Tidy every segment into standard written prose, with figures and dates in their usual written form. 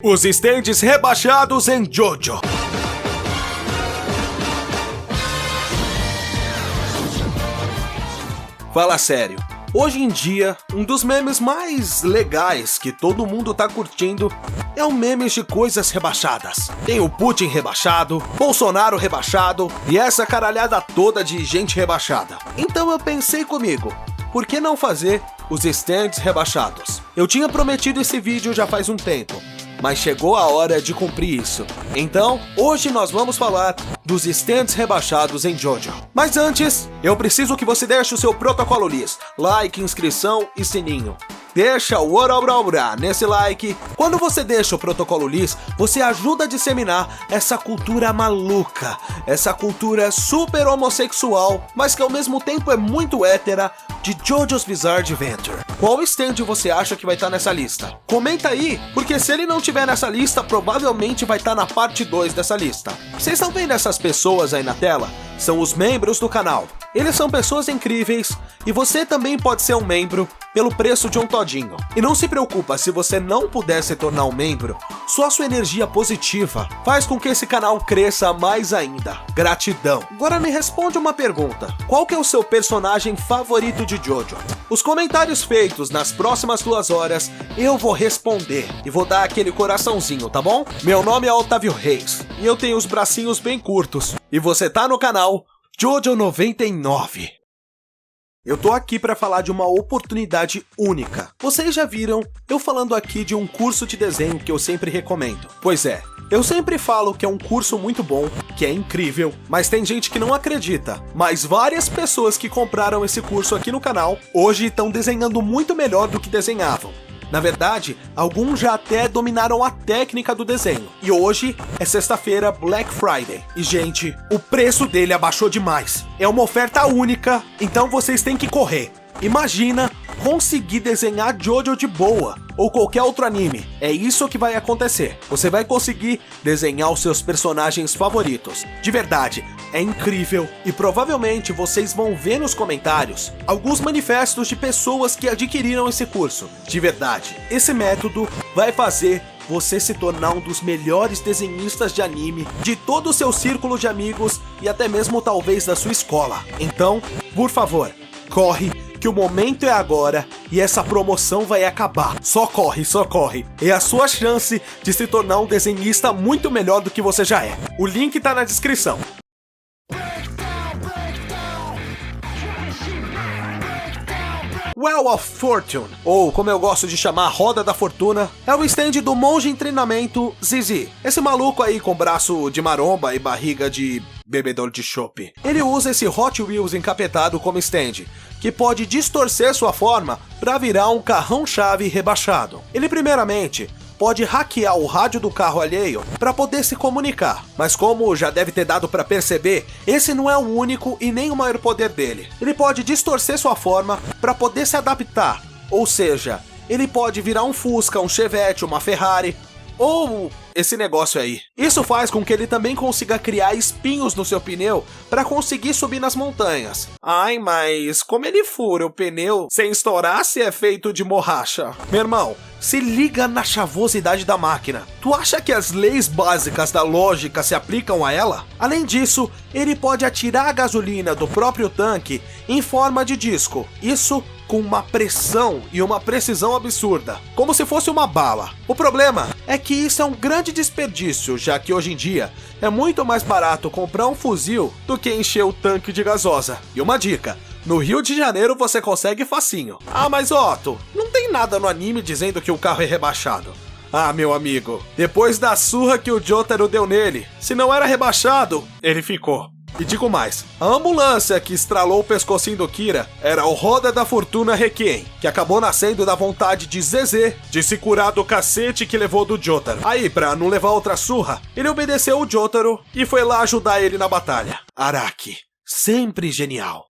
Os stands rebaixados em JoJo. Fala sério, hoje em dia, um dos memes mais legais que todo mundo tá curtindo é o meme de coisas rebaixadas. Tem o Putin rebaixado, Bolsonaro rebaixado e essa caralhada toda de gente rebaixada. Então eu pensei comigo, por que não fazer os stands rebaixados? Eu tinha prometido esse vídeo já faz um tempo, mas chegou a hora de cumprir isso. Então, hoje nós vamos falar dos stands rebaixados em JoJo. Mas antes, eu preciso que você deixe o seu protocolo list, like, inscrição e sininho. Deixa o orobrobra nesse like. Quando você deixa o protocolo list, você ajuda a disseminar essa cultura maluca, essa cultura super homossexual, mas que ao mesmo tempo é muito hétera, de JoJo's Bizarre Adventure. Qual stand você acha que vai estar nessa lista? Comenta aí, porque se ele não tiver nessa lista, provavelmente vai estar na parte 2 dessa lista. Vocês estão vendo essas pessoas aí na tela? São os membros do canal. Eles são pessoas incríveis e você também pode ser um membro pelo preço de um todinho. E não se preocupa, se você não puder se tornar um membro, só sua energia positiva faz com que esse canal cresça mais ainda. Gratidão. Agora me responde uma pergunta. Qual que é o seu personagem favorito de JoJo? Os comentários feitos nas próximas 2 horas eu vou responder e vou dar aquele coraçãozinho, tá bom? Meu nome é Otávio Reis e eu tenho os bracinhos bem curtos. E você tá no canal JoJo 99. Eu tô aqui pra falar de uma oportunidade única. Vocês já viram eu falando aqui de um curso de desenho que eu sempre recomendo. Pois é, eu sempre falo que é um curso muito bom, que é incrível, mas tem gente que não acredita. Mas várias pessoas que compraram esse curso aqui no canal, hoje estão desenhando muito melhor do que desenhavam. Na verdade, alguns já até dominaram a técnica do desenho. E hoje é sexta-feira, Black Friday. E gente, o preço dele abaixou demais. É uma oferta única, então vocês têm que correr. Imagina conseguir desenhar JoJo de boa, ou qualquer outro anime. É isso que vai acontecer. Você vai conseguir desenhar os seus personagens favoritos. De verdade, é incrível e provavelmente vocês vão ver nos comentários alguns manifestos de pessoas que adquiriram esse curso. De verdade, esse método vai fazer você se tornar um dos melhores desenhistas de anime de todo o seu círculo de amigos e até mesmo talvez da sua escola. Então, por favor, corre, que o momento é agora e essa promoção vai acabar. Só corre, só corre. É a sua chance de se tornar um desenhista muito melhor do que você já é. O link tá na descrição. Well of Fortune, ou como eu gosto de chamar, Roda da Fortuna, é o stand do monge em treinamento Zizi. Esse maluco aí com braço de maromba e barriga de bebedor de chopp. Ele usa esse Hot Wheels encapetado como stand, que pode distorcer sua forma para virar um carrão-chave rebaixado. Ele primeiramente pode hackear o rádio do carro alheio para poder se comunicar, mas como já deve ter dado para perceber, esse não é o único e nem o maior poder dele. Ele pode distorcer sua forma para poder se adaptar, ou seja, ele pode virar um Fusca, um Chevette, uma Ferrari, ou esse negócio aí. Isso faz com que ele também consiga criar espinhos no seu pneu para conseguir subir nas montanhas. Ai, mas como ele fura o pneu sem estourar se é feito de borracha? Meu irmão, se liga na chavosidade da máquina. Tu acha que as leis básicas da lógica se aplicam a ela? Além disso, ele pode atirar a gasolina do próprio tanque em forma de disco. Isso com uma pressão e uma precisão absurda, como se fosse uma bala. O problema é que isso é um grande desperdício, já que hoje em dia é muito mais barato comprar um fuzil do que encher o tanque de gasosa. E uma dica, no Rio de Janeiro você consegue facinho. Ah, mas Otto, não tem nada no anime dizendo que o carro é rebaixado. Ah, meu amigo, depois da surra que o Jotaro deu nele, se não era rebaixado, ele ficou. E digo mais, a ambulância que estralou o pescocinho do Kira era o Roda da Fortuna Requiem, que acabou nascendo da vontade de Zezé de se curar do cacete que levou do Jotaro. Aí, pra não levar outra surra, ele obedeceu o Jotaro e foi lá ajudar ele na batalha. Araki, sempre genial.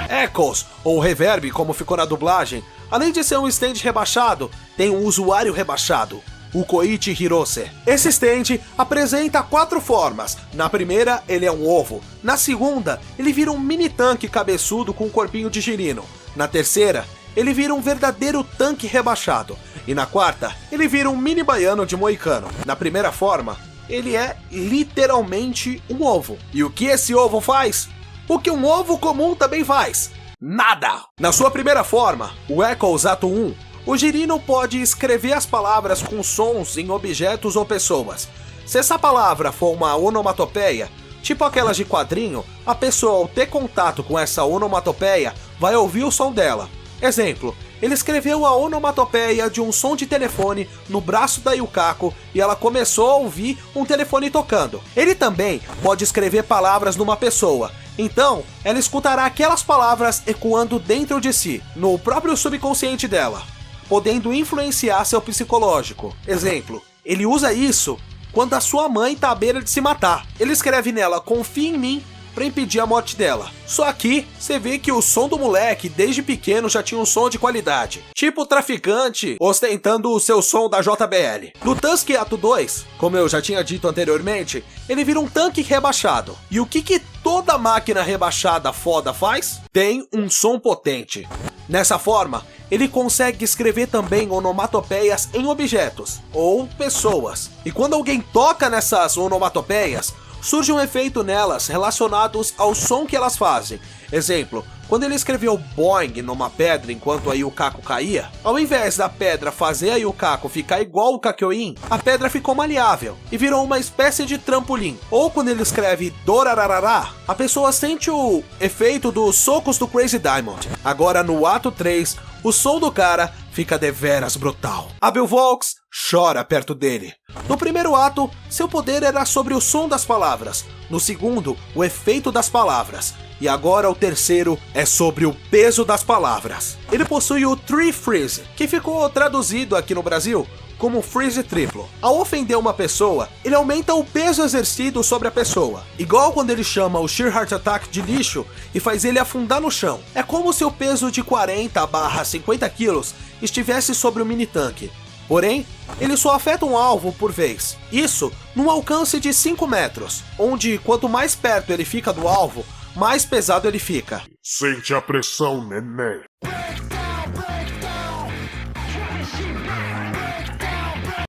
Echoes, ou Reverb como ficou na dublagem, além de ser um stand rebaixado, tem um usuário rebaixado, o Koichi Hirose. Esse stand apresenta 4 formas. Na primeira, ele é um ovo. Na segunda, ele vira um mini tanque cabeçudo com um corpinho de girino. Na terceira, ele vira um verdadeiro tanque rebaixado. E na quarta, ele vira um mini baiano de moicano. Na primeira forma, ele é literalmente um ovo. E o que esse ovo faz? O que um ovo comum também faz: nada! Na sua primeira forma, o Echoes Ato 1, o Jirino pode escrever as palavras com sons em objetos ou pessoas. Se essa palavra for uma onomatopeia, tipo aquelas de quadrinho, a pessoa, ao ter contato com essa onomatopeia, vai ouvir o som dela. Exemplo, ele escreveu a onomatopeia de um som de telefone no braço da Yukako e ela começou a ouvir um telefone tocando. Ele também pode escrever palavras numa pessoa, então ela escutará aquelas palavras ecoando dentro de si, no próprio subconsciente dela, podendo influenciar seu psicológico. Exemplo, ele usa isso quando a sua mãe tá à beira de se matar. Ele escreve nela: confia em mim, pra impedir a morte dela. Só aqui, você vê que o som do moleque, desde pequeno, já tinha um som de qualidade. Tipo o traficante ostentando o seu som da JBL. No Tusk Ato 2, como eu já tinha dito anteriormente, ele vira um tanque rebaixado. E o que toda máquina rebaixada foda faz? Tem um som potente. Nessa forma, ele consegue escrever também onomatopeias em objetos ou pessoas. E quando alguém toca nessas onomatopeias, surge um efeito nelas relacionados ao som que elas fazem. Exemplo, quando ele escreveu boing numa pedra enquanto a Yukako caía, ao invés da pedra fazer a Yukako ficar igual o Kakyoin, a pedra ficou maleável e virou uma espécie de trampolim. Ou quando ele escreve dorararará, a pessoa sente o efeito dos socos do Crazy Diamond. Agora no Ato 3, o som do cara fica deveras brutal. Abel Volks chora perto dele. No primeiro ato, seu poder era sobre o som das palavras. No segundo, o efeito das palavras. E agora o terceiro é sobre o peso das palavras. Ele possui o Tree Freeze, que ficou traduzido aqui no Brasil como freeze triplo. Ao ofender uma pessoa, ele aumenta o peso exercido sobre a pessoa. Igual quando ele chama o Sheer Heart Attack de lixo e faz ele afundar no chão. É como se o peso de 40/50 quilos estivesse sobre o mini tanque. Porém, ele só afeta um alvo por vez. Isso num alcance de 5 metros, onde quanto mais perto ele fica do alvo, mais pesado ele fica. Sente a pressão, neném.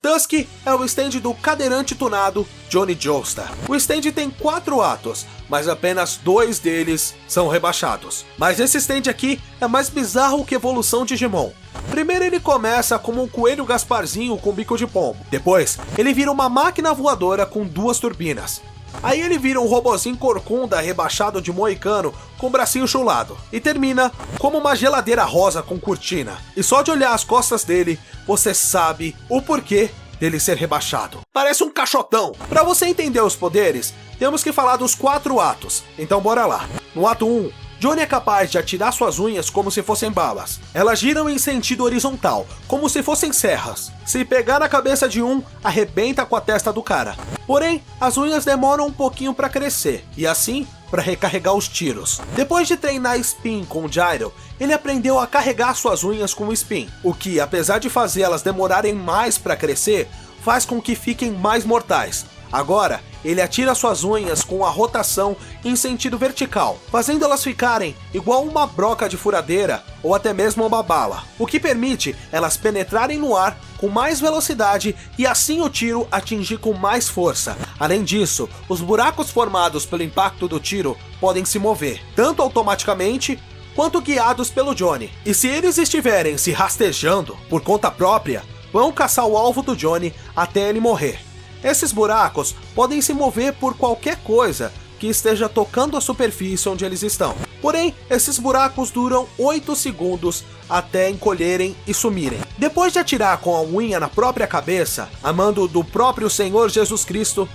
Tusk é o stand do cadeirante tunado Johnny Joestar. O stand tem 4 atos, mas apenas 2 deles são rebaixados. Mas esse stand aqui é mais bizarro que evolução Digimon. Primeiro ele começa como um coelho Gasparzinho com bico de pombo. Depois, ele vira uma máquina voadora com 2 turbinas. Aí ele vira um robozinho corcunda rebaixado de moicano com bracinho chulado. E termina como uma geladeira rosa com cortina. E só de olhar as costas dele, você sabe o porquê dele ser rebaixado. Parece um caixotão. Para você entender os poderes, temos que falar dos 4 atos. Então bora lá. No ato 1, Johnny é capaz de atirar suas unhas como se fossem balas. Elas giram em sentido horizontal, como se fossem serras. Se pegar na cabeça de um, arrebenta com a testa do cara. Porém, as unhas demoram um pouquinho para crescer, e assim, para recarregar os tiros. Depois de treinar spin com o Gyro, ele aprendeu a carregar suas unhas com o spin, o que, apesar de fazer elas demorarem mais para crescer, faz com que fiquem mais mortais. Agora, ele atira suas unhas com a rotação em sentido vertical, fazendo elas ficarem igual uma broca de furadeira ou até mesmo uma bala, o que permite elas penetrarem no ar com mais velocidade e assim o tiro atingir com mais força. Além disso, os buracos formados pelo impacto do tiro podem se mover, tanto automaticamente quanto guiados pelo Johnny. E se eles estiverem se rastejando por conta própria, vão caçar o alvo do Johnny até ele morrer. Esses buracos podem se mover por qualquer coisa que esteja tocando a superfície onde eles estão. Porém, esses buracos duram 8 segundos até encolherem e sumirem. Depois de atirar com a unha na própria cabeça, a mando do próprio Senhor Jesus Cristo,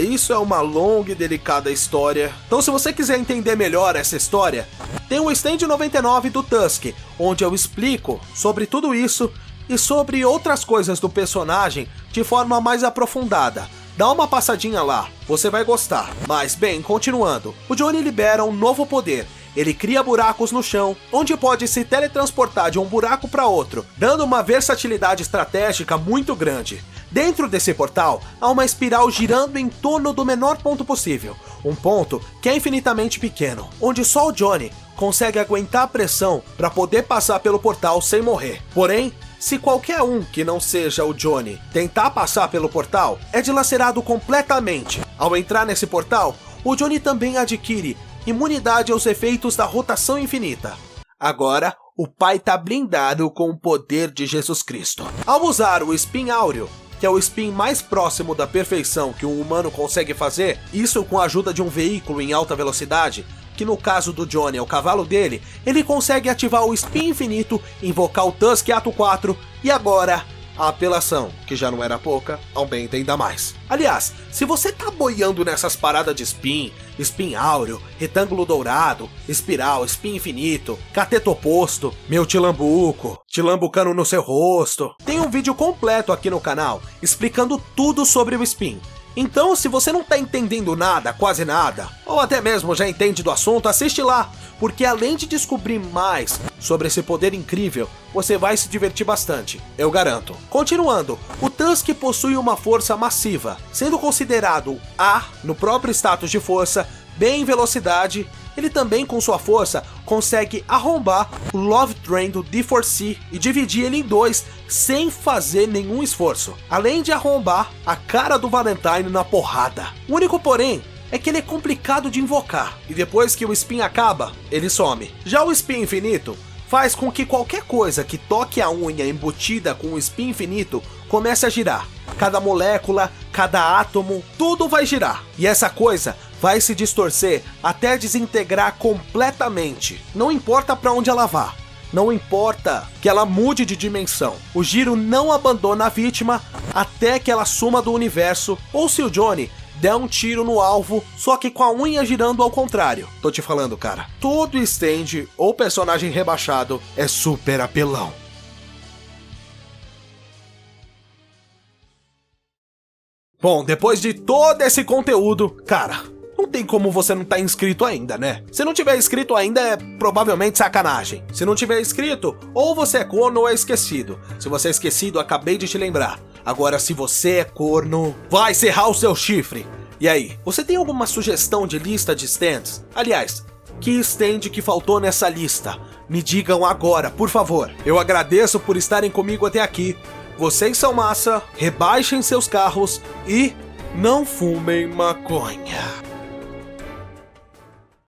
isso é uma longa e delicada história. Então se você quiser entender melhor essa história, tem o Stand 99 do Tusk, onde eu explico sobre tudo isso e sobre outras coisas do personagem de forma mais aprofundada. Dá uma passadinha lá, você vai gostar. Mas bem, continuando, o Johnny libera um novo poder. Ele cria buracos no chão, onde pode se teletransportar de um buraco para outro, dando uma versatilidade estratégica muito grande. Dentro desse portal, há uma espiral girando em torno do menor ponto possível, um ponto que é infinitamente pequeno, onde só o Johnny consegue aguentar a pressão para poder passar pelo portal sem morrer. Porém, se qualquer um que não seja o Johnny tentar passar pelo portal, é dilacerado completamente. Ao entrar nesse portal, o Johnny também adquire imunidade aos efeitos da rotação infinita. Agora, o pai tá blindado com o poder de Jesus Cristo. Ao usar o Spin Áureo, que é o spin mais próximo da perfeição que um humano consegue fazer, isso com a ajuda de um veículo em alta velocidade, que no caso do Johnny é o cavalo dele, ele consegue ativar o Spin Infinito, invocar o Tusk Ato 4 e agora a apelação, que já não era pouca, aumenta ainda mais. Aliás, se você tá boiando nessas paradas de spin, spin áureo, retângulo dourado, espiral, spin infinito, cateto oposto, meu tilambucano no seu rosto, tem um vídeo completo aqui no canal explicando tudo sobre o spin. Então, se você não tá entendendo nada, quase nada, ou até mesmo já entende do assunto, assiste lá, porque além de descobrir mais sobre esse poder incrível, você vai se divertir bastante, eu garanto. Continuando, o Tusk possui uma força massiva, sendo considerado A no próprio status de força, B em velocidade. Ele também, com sua força, consegue arrombar o Love Train do D4C e dividir ele em dois sem fazer nenhum esforço, além de arrombar a cara do Valentine na porrada. O único porém é que ele é complicado de invocar, e depois que o Spin acaba, ele some. Já o Spin Infinito faz com que qualquer coisa que toque a unha embutida com o Spin Infinito comece a girar. Cada molécula, cada átomo, tudo vai girar. E essa coisa vai se distorcer até desintegrar completamente. Não importa para onde ela vá. Não importa que ela mude de dimensão. O giro não abandona a vítima até que ela suma do universo, ou se o Johnny der um tiro no alvo, só que com a unha girando ao contrário. Tô te falando, cara. Todo stand ou personagem rebaixado é super apelão. Bom, depois de todo esse conteúdo, cara, não tem como você não estar inscrito ainda, né? Se não tiver inscrito ainda é provavelmente sacanagem. Se não tiver inscrito, ou você é corno ou é esquecido. Se você é esquecido, acabei de te lembrar. Agora, se você é corno, vai serrar o seu chifre. E aí, você tem alguma sugestão de lista de stands? Aliás, que stand que faltou nessa lista? Me digam agora, por favor. Eu agradeço por estarem comigo até aqui. Vocês são massa, rebaixem seus carros e não fumem maconha.